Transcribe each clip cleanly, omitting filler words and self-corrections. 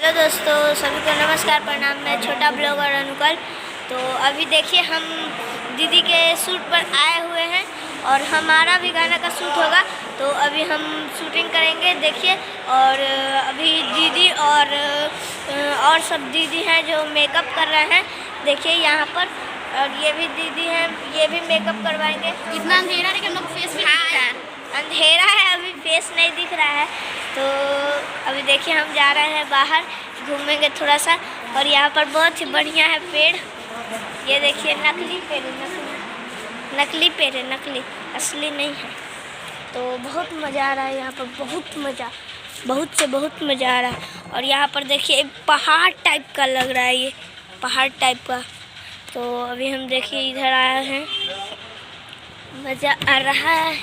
Hello दोस्तों, सभी को नमस्कार प्रणाम। मैं छोटा ब्लॉगर अनुकल। तो अभी देखिए हम दीदी के शूट पर आए हुए हैं और हमारा भी गाना का शूट होगा। तो अभी हम शूटिंग करेंगे देखिए। और अभी दीदी और सब दीदी हैं जो मेकअप कर रहे हैं देखिए यहाँ पर। और ये भी दीदी हैं, ये भी मेकअप करवाएंगे। इतना अंधेरा है कि हम लोग फेस भी दिख रहा है। अंधेरा है, अभी फेस नहीं दिख रहा है। तो अभी देखिए हम जा रहे हैं बाहर, घूमेंगे थोड़ा सा। और यहाँ पर बहुत ही बढ़िया है पेड़। ये देखिए नकली पेड़ है, नकली पेड़ है, नकली, असली नहीं है। तो बहुत मज़ा आ रहा है यहाँ पर, बहुत मज़ा आ रहा है। और यहाँ पर देखिए पहाड़ टाइप का लग रहा है, ये पहाड़ टाइप का। तो अभी हम देखिए इधर आए हैं, मज़ा आ रहा है।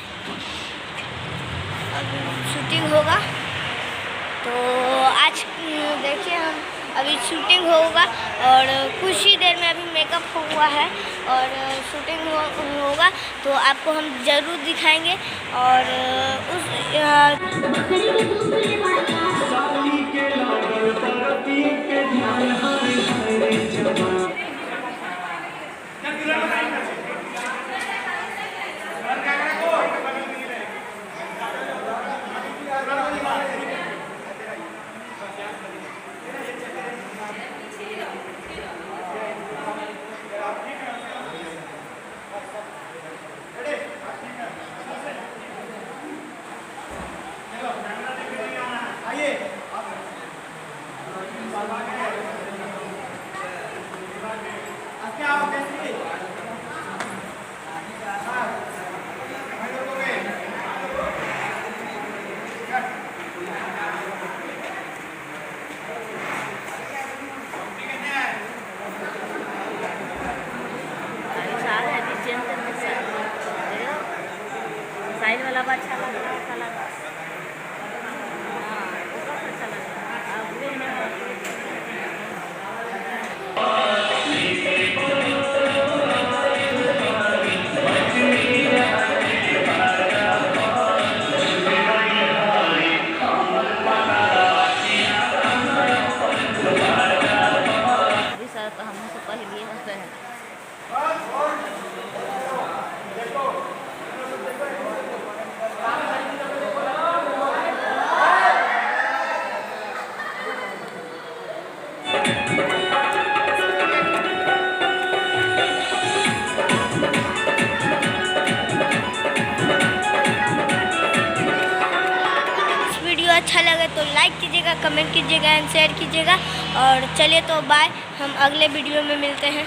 अभी शूटिंग होगा तो आज देखिए हम अभी शूटिंग होगा और कुछ ही देर में अभी मेकअप हुआ है और शूटिंग होगा। तो आपको हम ज़रूर दिखाएंगे। और साइड वाला अच्छा लगा, अच्छा लगा। अभी सर तो हमसे पहले होते हैं। अच्छा लगे तो लाइक कीजिएगा, कमेंट कीजिएगा एंड शेयर कीजिएगा। और चलिए तो बाय, हम अगले वीडियो में मिलते हैं।